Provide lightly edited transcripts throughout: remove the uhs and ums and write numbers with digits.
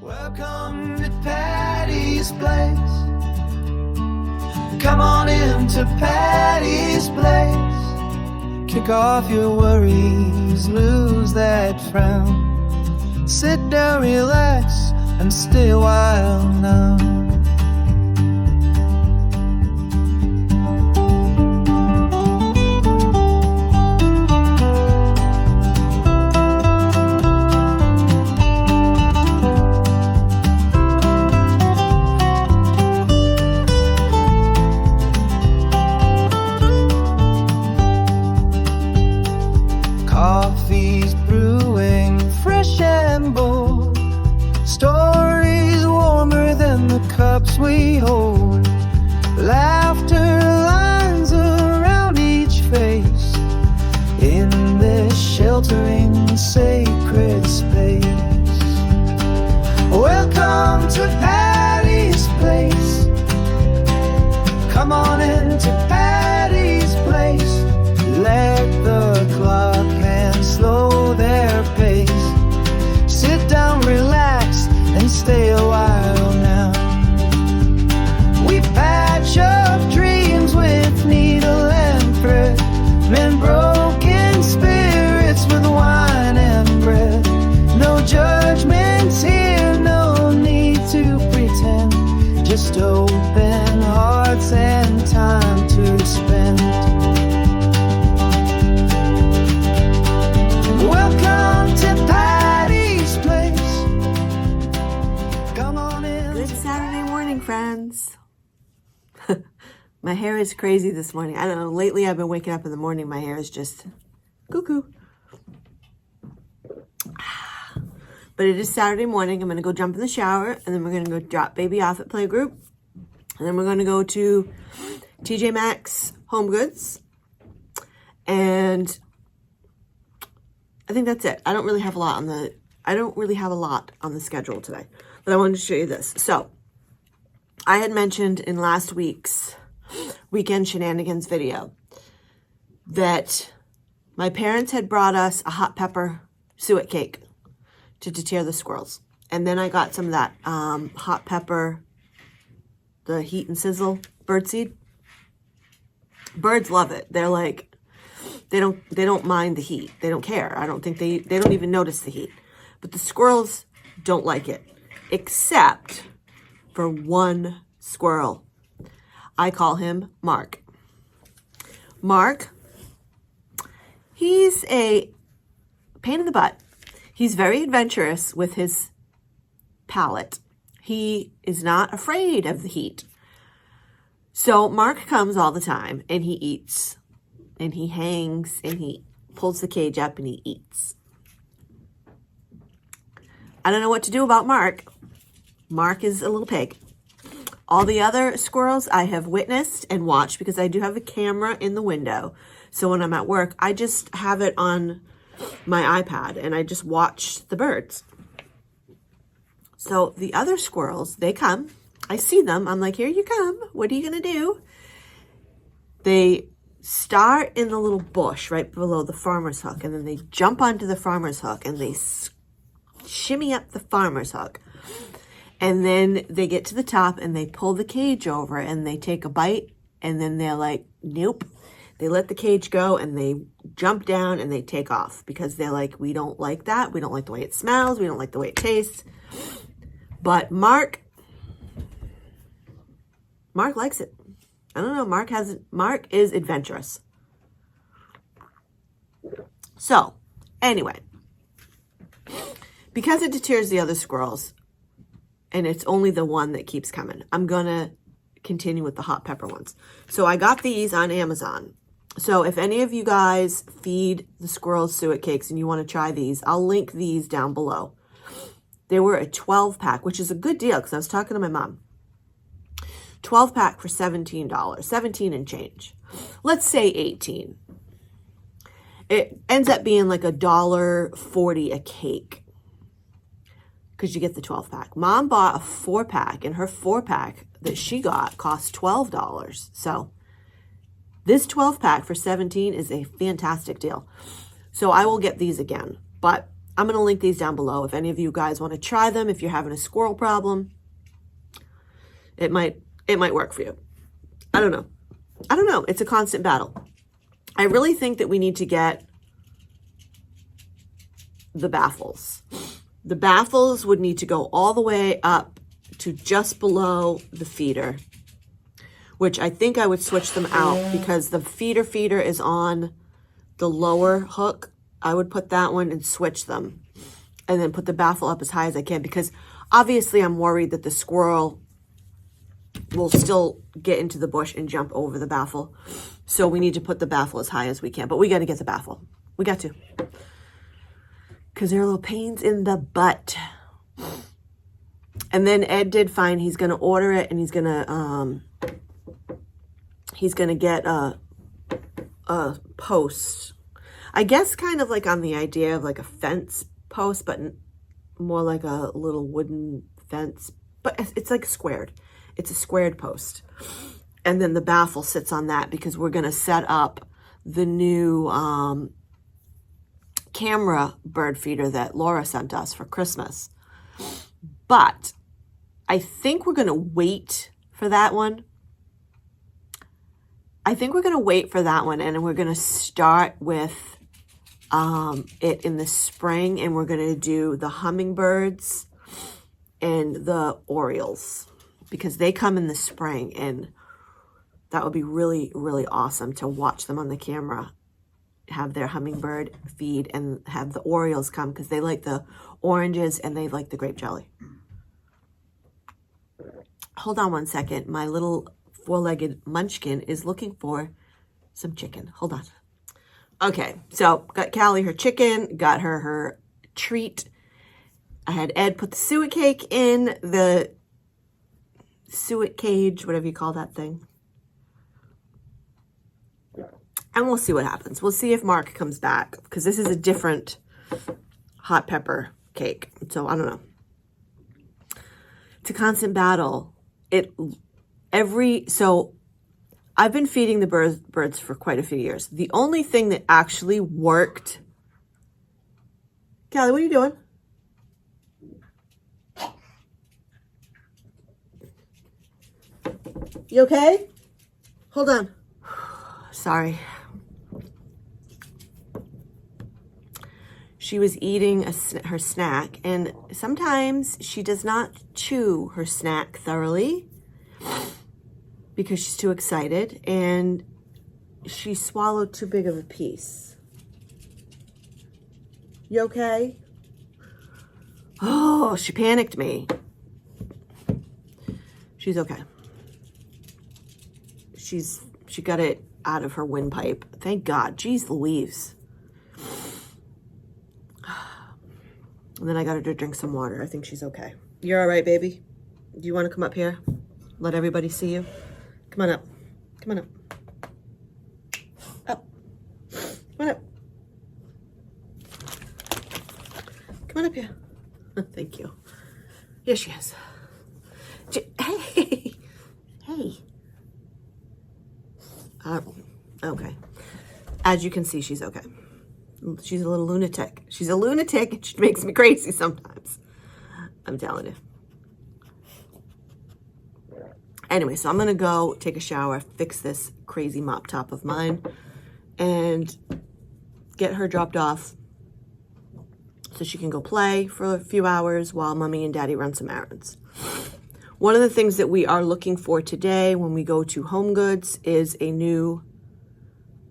Welcome to Patti's place. Come on into Patti's place. Kick off your worries, lose that frown. Sit down, relax, and stay a while now. Coffee's brewing, fresh and bold. Stories warmer than the cups we hold. Laughter lines around each face in this sheltering sacred space. Welcome to Patti's place. Come on into Patti's place. Let the clock hands slow their pace. Sit down, relax, and stay a while now. We patch up dreams with needle and thread. Mend broken spirits with wine and bread. No judgments here, no need to pretend. Just open hearts and time to spend. Welcome to Patti's place. Come on in. Good Saturday morning, friends. My hair is crazy this morning. I don't know. Lately, I've been waking up in the morning. My hair is just cuckoo. But it is Saturday morning. I'm going to go jump in the shower, and then we're going to go drop baby off at playgroup. And then we're going to go to TJ Maxx Home Goods. And I think that's it. I don't really have a lot on the schedule today, but I wanted to show you this. So I had mentioned in last week's Weekend Shenanigans video that my parents had brought us a hot pepper suet cake to deter the squirrels. And then I got some of that hot pepper, the heat and sizzle birdseed. Birds love it. They're like, they don't mind the heat. They don't care. I don't think they don't even notice the heat. But the squirrels don't like it, except for one squirrel. I call him Mark. Mark, he's a pain in the butt. He's very adventurous with his palate. He is not afraid of the heat. So Mark comes all the time and he eats. And he hangs and he pulls the cage up and he eats. I don't know what to do about Mark. Mark is a little pig. All the other squirrels I have witnessed and watched because I do have a camera in the window. So when I'm at work, I just have it on my iPad and I just watch the birds. So the other squirrels, they come. I see them. I'm like, here you come. What are you going to do? They start in the little bush right below the farmer's hook, and then they jump onto the farmer's hook and they shimmy up the farmer's hook, and then they get to the top and they pull the cage over and they take a bite, and then they're like, nope. They let the cage go and they jump down and they take off because they're like, we don't like that. We don't like the way it smells. We don't like the way it tastes. But Mark likes it. I don't know. Mark is adventurous. So, anyway, because it deters the other squirrels, and it's only the one that keeps coming, I'm going to continue with the hot pepper ones. So I got these on Amazon. So if any of you guys feed the squirrels suet cakes and you want to try these, I'll link these down below. They were a 12-pack, which is a good deal because I was talking to my mom. 12-pack for $17, 17 and change. Let's say 18. It ends up being like $1.40 a cake because you get the 12-pack. Mom bought a 4-pack, and her 4-pack that she got cost $12. So this 12-pack for $17 is a fantastic deal. So I will get these again. But I'm going to link these down below. If any of you guys want to try them, if you're having a squirrel problem, it might work for you. I don't know. It's a constant battle. I really think that we need to get the baffles. The baffles would need to go all the way up to just below the feeder, which I think I would switch them out because the feeder is on the lower hook. I would put that one and switch them and then put the baffle up as high as I can, because obviously I'm worried that the squirrel will still get into the bush and jump over the baffle. So we need to put the baffle as high as we can, but we got to get the baffle. We got to, because they're little pains in the butt. And then Ed did find he's going to order it, and he's going to get a post. I guess kind of like on the idea of like a fence post, but more like a little wooden fence, but it's like squared. It's a squared post. And then the baffle sits on that, because we're going to set up the new camera bird feeder that Laura sent us for Christmas. But I think we're going to wait for that one. And we're going to start with it in the spring, and we're going to do the hummingbirds and the orioles, because they come in the spring, and that would be really, really awesome to watch them on the camera, have their hummingbird feed, and have the orioles come, because they like the oranges and they like the grape jelly. Hold on one second. My little four-legged munchkin is looking for some chicken. Hold on. Okay, so got Callie her chicken, got her treat. I had Ed put the suet cake in the suet cage, whatever you call that thing. And we'll see what happens. We'll see if Mark comes back, because this is a different hot pepper cake. So I don't know. It's a constant battle. So I've been feeding the birds for quite a few years. The only thing that actually worked. Callie, what are you doing? You okay? Hold on. Sorry. She was eating her snack, and sometimes she does not chew her snack thoroughly because she's too excited, and she swallowed too big of a piece. You okay? Oh, she panicked me. She's okay. She got it out of her windpipe. Thank God. Jeez Louise. And then I got her to drink some water. I think she's okay. You're all right, baby? Do you want to come up here? Let everybody see you? Come on up. Come on up. Up. Come on up. Come on up here. Thank you. Here she is. Hey. Hey. Okay. As you can see, she's okay. She's a little lunatic. She's a lunatic, and she makes me crazy sometimes. I'm telling you. Anyway, so I'm going to go take a shower, fix this crazy mop top of mine, and get her dropped off so she can go play for a few hours while Mommy and Daddy run some errands. One of the things that we are looking for today when we go to Home Goods is a new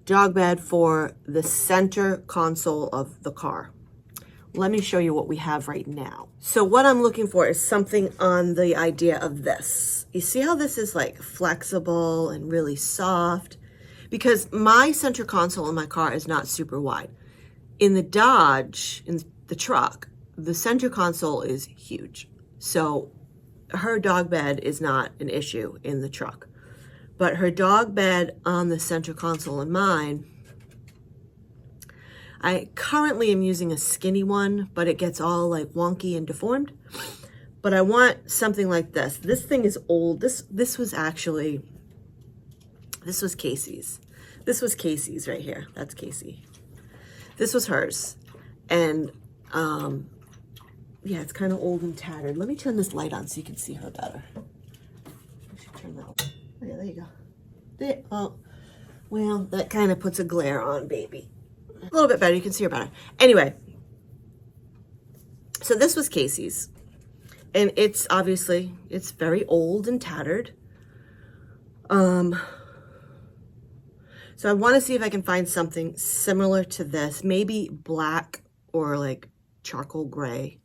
dog bed for the center console of the car. Let me show you what we have right now. So what I'm looking for is something on the idea of this. You see how this is like flexible and really soft? Because my center console in my car is not super wide. In the Dodge, in the truck, the center console is huge. So her dog bed is not an issue in the truck. But her dog bed on the center console in mine, I currently am using a skinny one, but it gets all like wonky and deformed. But I want something like this. This thing is old. This was Casey's. This was Casey's right here. That's Casey. This was hers. And Yeah, it's kind of old and tattered. Let me turn this light on so you can see her better. I should turn that on. Oh, yeah, there you go. There, oh, well, that kind of puts a glare on, baby. A little bit better. You can see her better. Anyway, so this was Casey's. And it's obviously, it's very old and tattered. So I want to see if I can find something similar to this. Maybe black or like charcoal gray.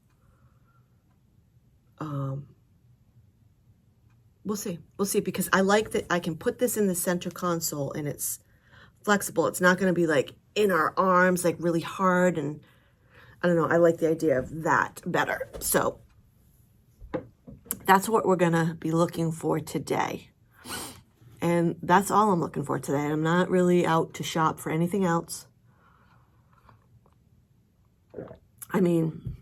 We'll see. We'll see, because I like that I can put this in the center console and it's flexible. It's not going to be like in our arms, like really hard. And I don't know. I like the idea of that better. So that's what we're going to be looking for today. And that's all I'm looking for today. I'm not really out to shop for anything else. I mean,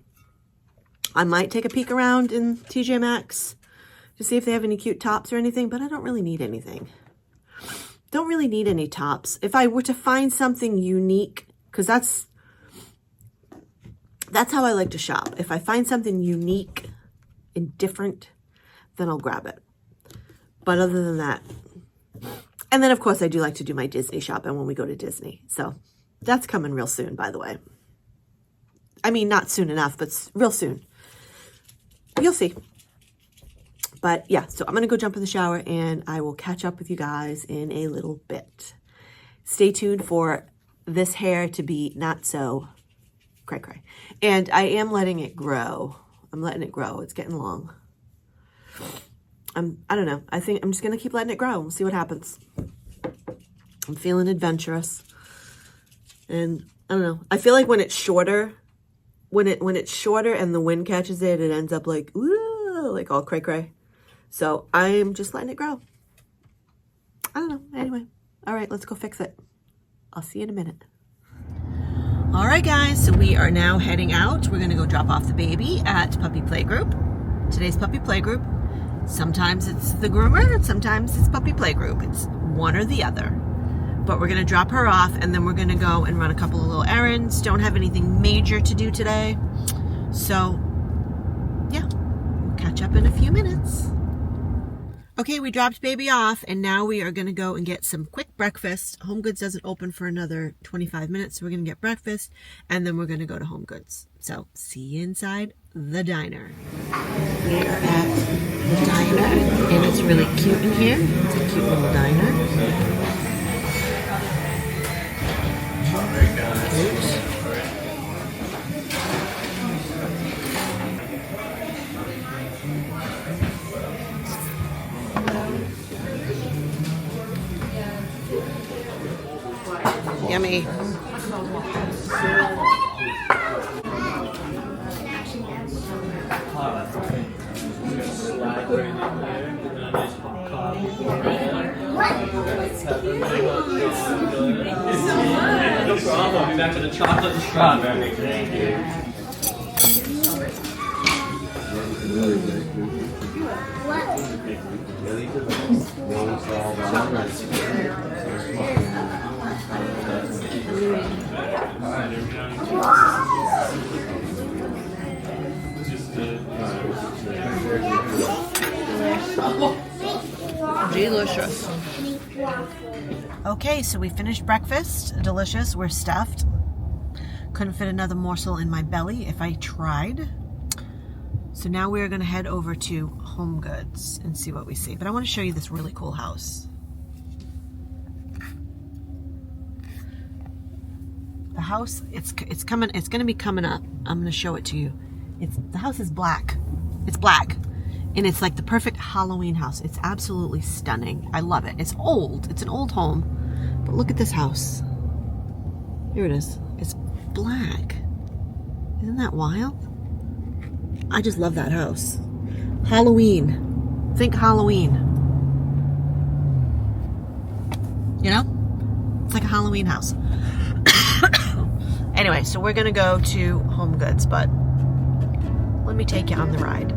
I might take a peek around in TJ Maxx to see if they have any cute tops or anything, but I don't really need anything. Don't really need any tops. If I were to find something unique, because that's how I like to shop. If I find something unique and different, then I'll grab it. But other than that, and then of course I do like to do my Disney shopping when we go to Disney. So that's coming real soon, by the way. I mean, not soon enough, but real soon. You'll see. But yeah, so I'm going to go jump in the shower and I will catch up with you guys in a little bit. Stay tuned for this hair to be not so cray-cray. And I am letting it grow. I'm letting it grow. It's getting long. I don't know. I think I'm just going to keep letting it grow. We'll see what happens. I'm feeling adventurous. And I don't know. I feel like when it's shorter, when it's shorter and the wind catches it, it ends up like, ooh, like all cray-cray. So I'm just letting it grow. I don't know. Anyway. All right, let's go fix it. I'll see you in a minute. All right, guys. So we are now heading out. We're going to go drop off the baby at Puppy Playgroup. Today's Puppy Playgroup. Sometimes it's the groomer and sometimes it's Puppy Playgroup. It's one or the other. But we're going to drop her off and then we're going to go and run a couple of little errands. Don't have anything major to do today. So, yeah, we'll catch up in a few minutes. Okay, we dropped baby off and now we are going to go and get some quick breakfast. Home Goods doesn't open for another 25 minutes, so we're going to get breakfast and then we're going to go to Home Goods. So, see you inside the diner. We are at the diner and it's really cute in here. It's a cute little diner. Oops. Yummy. No problem. I'll be back to the chocolate and strawberry. Thank you. Delicious. Okay, so we finished breakfast. Delicious. We're stuffed. Couldn't fit another morsel in my belly if I tried. So now we're going to head over to Home Goods and see what we see. But I want to show you this really cool house. The house, it's coming. It's going to be coming up. I'm going to show it to you. The house is black. It's black. And it's like the perfect Halloween house. It's absolutely stunning. I love it. It's old. It's an old home. But look at this house. Here it is. It's black. Isn't that wild? I just love that house. Halloween. Think Halloween. You know? It's like a Halloween house. Anyway, so we're going to go to Home Goods, but let me take you on the ride.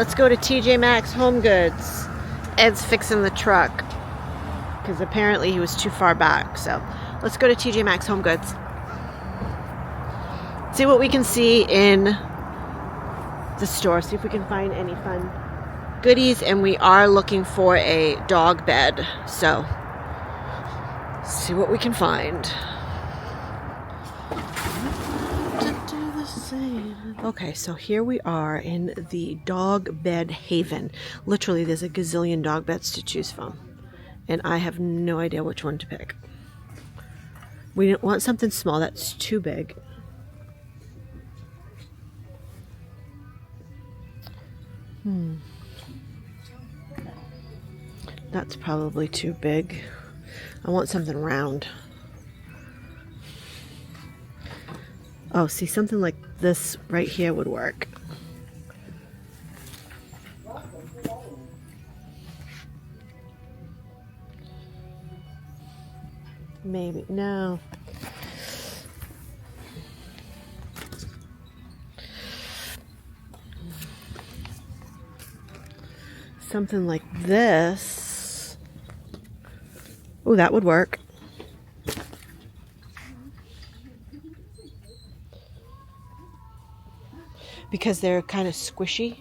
Let's go to TJ Maxx Home Goods. Ed's fixing the truck because apparently he was too far back. So let's go to TJ Maxx Home Goods. See what we can see in the store. See if we can find any fun goodies. And we are looking for a dog bed. So see what we can find. Okay, so here we are in the dog bed haven. Literally, there's a gazillion dog beds to choose from. And I have no idea which one to pick. We didn't want something small that's too big. That's probably too big. I want something round. Oh, see, something like this right here would work. Maybe. No. Something like this. Oh, that would work. Because they're kind of squishy.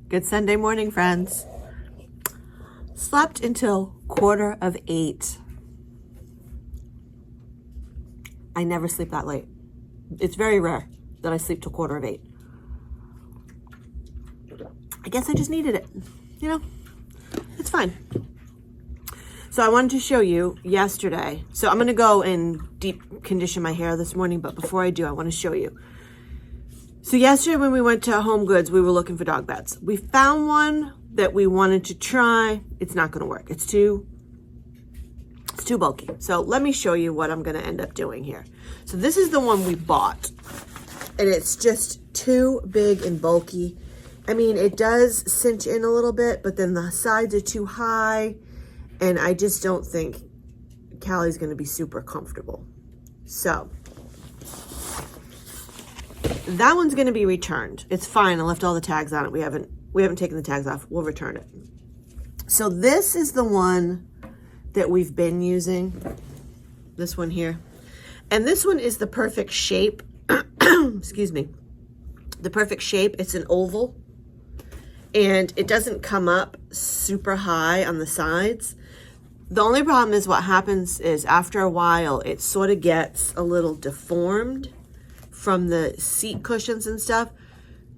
Good Sunday morning, friends. Slept until 7:45. I never sleep that late. It's very rare that I sleep till 7:45. I guess I just needed it. You know, it's fine. So I wanted to show you yesterday. So I'm going to go and deep condition my hair this morning. But before I do, I want to show you. So yesterday when we went to Home Goods, we were looking for dog beds. We found one that we wanted to try. It's not going to work. It's too bulky. So let me show you what I'm going to end up doing here. So this is the one we bought. And it's just too big and bulky. I mean, it does cinch in a little bit, but then the sides are too high. And I just don't think Callie's going to be super comfortable. So that one's going to be returned. It's fine. I left all the tags on it. We haven't taken the tags off. We'll return it. So this is the one that we've been using. This one here. And this one is the perfect shape. Excuse me. The perfect shape. It's an oval. And it doesn't come up super high on the sides. The only problem is what happens is after a while, it sort of gets a little deformed from the seat cushions and stuff.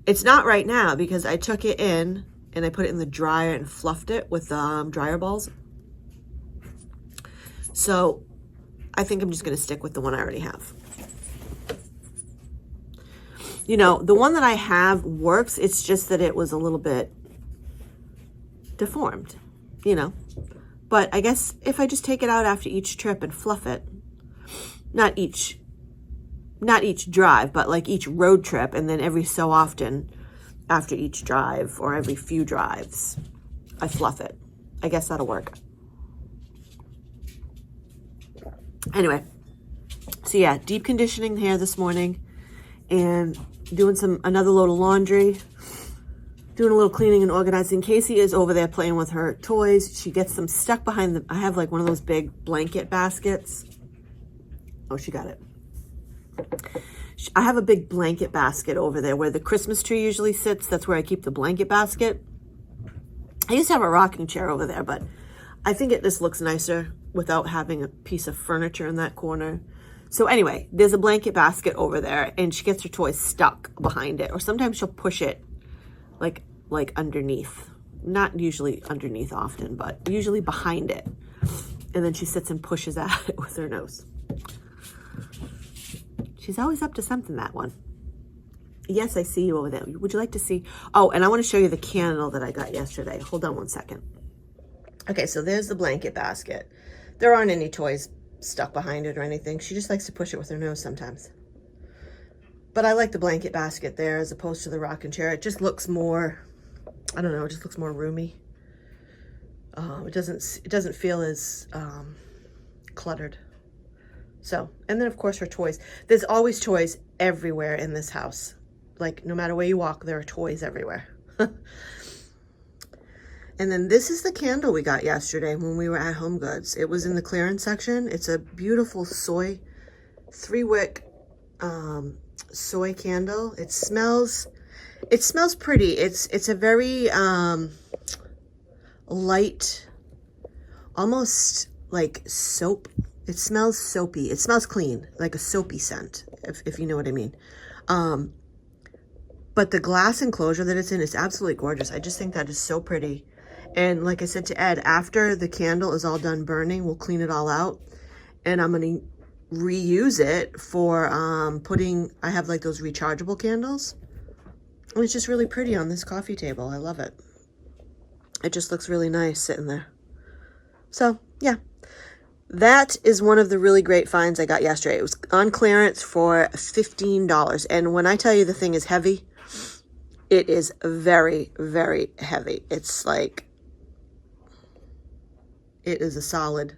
It's not right now because I took it in and I put it in the dryer and fluffed it with dryer balls. So I think I'm just going to stick with the one I already have. You know, the one that I have works. It's just that it was a little bit deformed, you know. But I guess if I just take it out after each trip and fluff it, not each drive, but like each road trip, and then every so often after each drive or every few drives, I fluff it. I guess that'll work. Anyway, so yeah, deep conditioning the hair this morning and doing another load of laundry, doing a little cleaning and organizing. Casey is over there playing with her toys. She gets them stuck behind I have like one of those big blanket baskets. Oh, she got it. I have a big blanket basket over there where the Christmas tree usually sits. That's where I keep the blanket basket. I used to have a rocking chair over there, but I think it just looks nicer without having a piece of furniture in that corner. So anyway, there's a blanket basket over there and she gets her toys stuck behind it. Or sometimes she'll push it like underneath. Not usually underneath often, but usually behind it. And then she sits and pushes at it with her nose. She's always up to something, that one. Yes, I see you over there. Would you like to see? Oh, and I want to show you the candle that I got yesterday. Hold on one second. Okay, so there's the blanket basket. There aren't any toys stuck behind it or anything. She just likes to push it with her nose sometimes. But I like the blanket basket there as opposed to the rocking chair. It just looks more, I don't know, it just looks more roomy. It doesn't feel as cluttered. So, and then of course her toys. There's always toys everywhere in this house. Like no matter where you walk, there are toys everywhere. And then this is the candle we got yesterday when we were at Home Goods. It was in the clearance section. It's a beautiful soy 3-wick soy candle. It smells pretty. It's a very light, almost like soap. It smells soapy. It smells clean, like a soapy scent, if you know what I mean. But the glass enclosure that it's in is absolutely gorgeous. I just think that is so pretty. And like I said to Ed, after the candle is all done burning, we'll clean it all out. And I'm going to reuse it for I have like those rechargeable candles. And it's just really pretty on this coffee table. I love it. It just looks really nice sitting there. So, yeah. That is one of the really great finds I got yesterday. It was on clearance for $15. And when I tell you the thing is heavy, it is very, very heavy. It's like, it is a solid,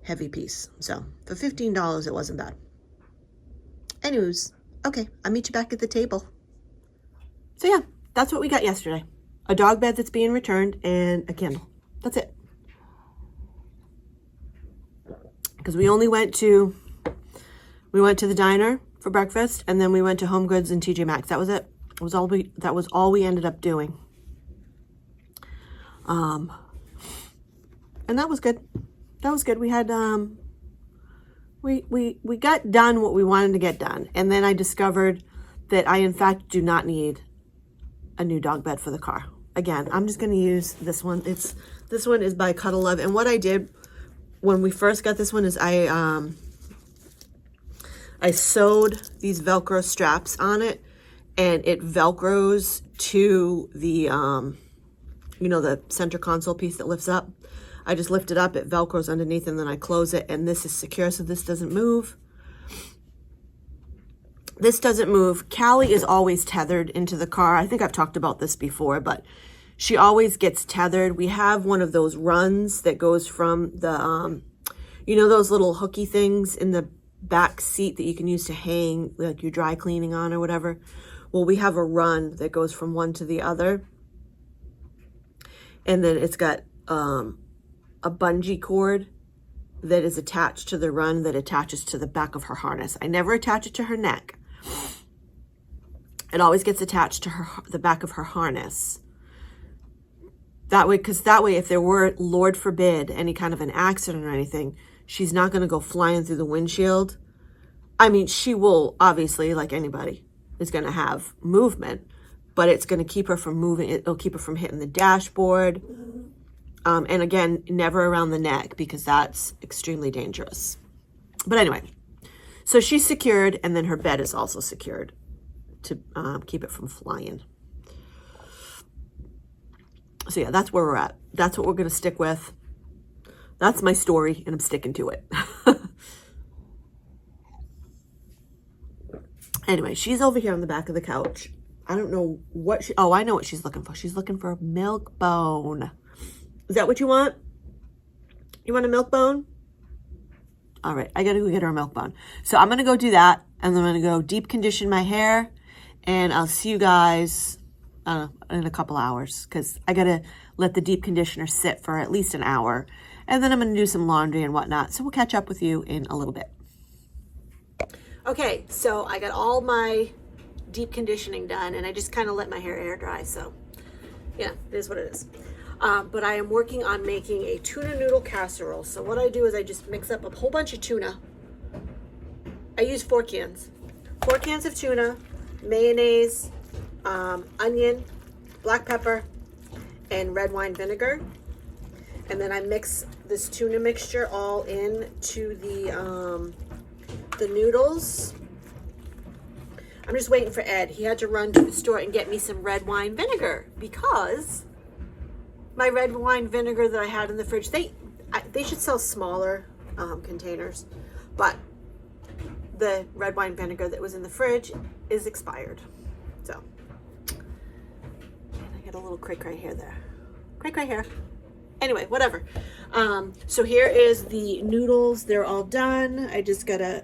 heavy piece. So for $15, it wasn't bad. Anyways, okay, I'll meet you back at the table. So yeah, that's what we got yesterday. A dog bed that's being returned and a candle. That's it. Because we went to the diner for breakfast, and then we went to Home Goods and TJ Maxx. That was it. That was all we ended up doing. And that was good. That was good. We had we got done what we wanted to get done, and then I discovered that I in fact do not need a new dog bed for the car. Again, I'm just going to use this one. This one is by Cuddle Love, and what I did when we first got this one is I sewed these Velcro straps on it, and it Velcros to the the center console piece that lifts up. I just lift it up, it Velcros underneath, and then I close it, and this is secure, so this doesn't move. This doesn't move. Callie is always tethered into the car. I think I've talked about this before, but she always gets tethered. We have one of those runs that goes from the, those little hooky things in the back seat that you can use to hang, like your dry cleaning on or whatever. Well, we have a run that goes from one to the other. And then it's got a bungee cord that is attached to the run that attaches to the back of her harness. I never attach it to her neck. It always gets attached to the back of her harness. That way, if there were, Lord forbid, any kind of an accident or anything, she's not going to go flying through the windshield. I mean, she will, obviously, like anybody, is going to have movement, but it's going to keep her from moving. It'll keep her from hitting the dashboard. And again, never around the neck, because that's extremely dangerous. But anyway, so she's secured, and then her bed is also secured to keep it from flying. So yeah, that's where we're at. That's what we're going to stick with. That's my story, and I'm sticking to it. Anyway, she's over here on the back of the couch. I don't know what I know what she's looking for. She's looking for a milk bone. Is that what you want? You want a milk bone? All right, I got to go get her a milk bone. So I'm going to go do that, and then I'm going to go deep condition my hair, and I'll see you guys in a couple hours, because I got to let the deep conditioner sit for at least an hour, and then I'm going to do some laundry and whatnot. So we'll catch up with you in a little bit. Okay, so I got all my deep conditioning done, and I just kind of let my hair air dry. So yeah, it is what it is. But I am working on making a tuna noodle casserole. So what I do is I just mix up a whole bunch of tuna. I use 4 cans. 4 cans of tuna, mayonnaise, onion, black pepper, and red wine vinegar. And then I mix this tuna mixture all into the noodles. I'm just waiting for Ed. He had to run to the store and get me some red wine vinegar, because my red wine vinegar that I had in the fridge, they should sell smaller containers, but the red wine vinegar that was in the fridge is expired. So, and I got a little crick right here there. Crick right here. Anyway, whatever. So here is the noodles. They're all done. I just gotta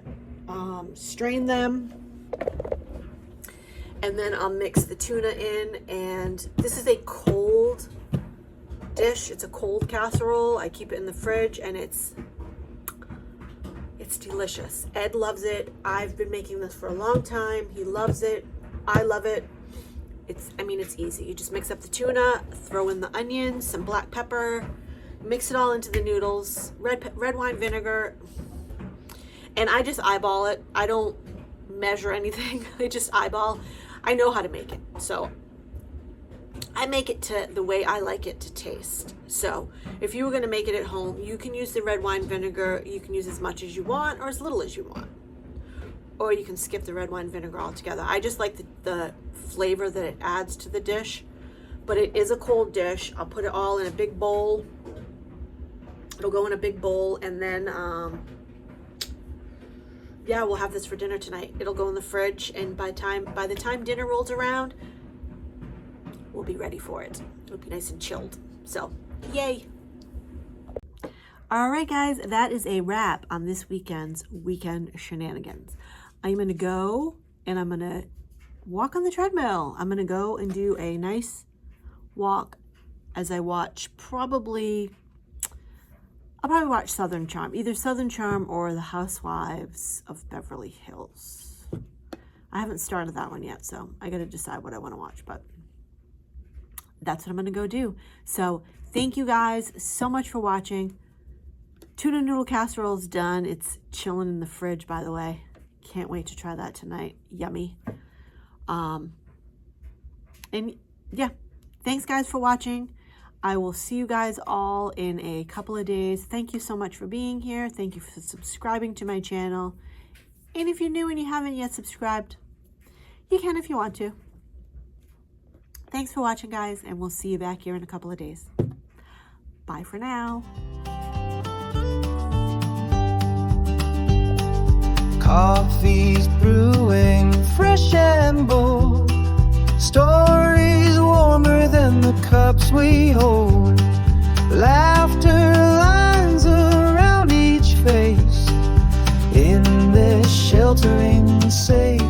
strain them. And then I'll mix the tuna in. And this is a cold dish. It's a cold casserole. I keep it in the fridge, and it's delicious. Ed loves it. I've been making this for a long time. He loves it. I love it. It's easy. You just mix up the tuna, throw in the onions, some black pepper, mix it all into the noodles, red wine vinegar, and I just eyeball it. I don't measure anything. I just eyeball. I know how to make it, so I make it to the way I like it to taste. So if you were going to make it at home, you can use the red wine vinegar. You can use as much as you want or as little as you want. Or you can skip the red wine vinegar altogether. I just like the flavor that it adds to the dish. But it is a cold dish. I'll put it all in a big bowl. It'll go in a big bowl, and then yeah, we'll have this for dinner tonight. It'll go in the fridge, and by the time dinner rolls around, we'll be ready for it. It'll be nice and chilled. So, yay. All right, guys, that is a wrap on this weekend's Weekend Shenanigans. I'm going to go and I'm going to walk on the treadmill. I'm going to go and do a nice walk as I watch I'll probably watch Southern Charm, either Southern Charm or The Housewives of Beverly Hills. I haven't started that one yet, so I got to decide what I want to watch, but that's what I'm going to go do. So thank you guys so much for watching. Tuna noodle casserole is done. It's chilling in the fridge, by the way. Can't wait to try that tonight. Yummy. And yeah, thanks guys for watching. I will see you guys all in a couple of days. Thank you so much for being here. Thank you for subscribing to my channel. And if you're new and you haven't yet subscribed, you can if you want to. Thanks for watching, guys, and we'll see you back here in a couple of days. Bye for now. Coffee's brewing, fresh and bold. Stories warmer than the cups we hold. Laughter lines around each face. In this sheltering safe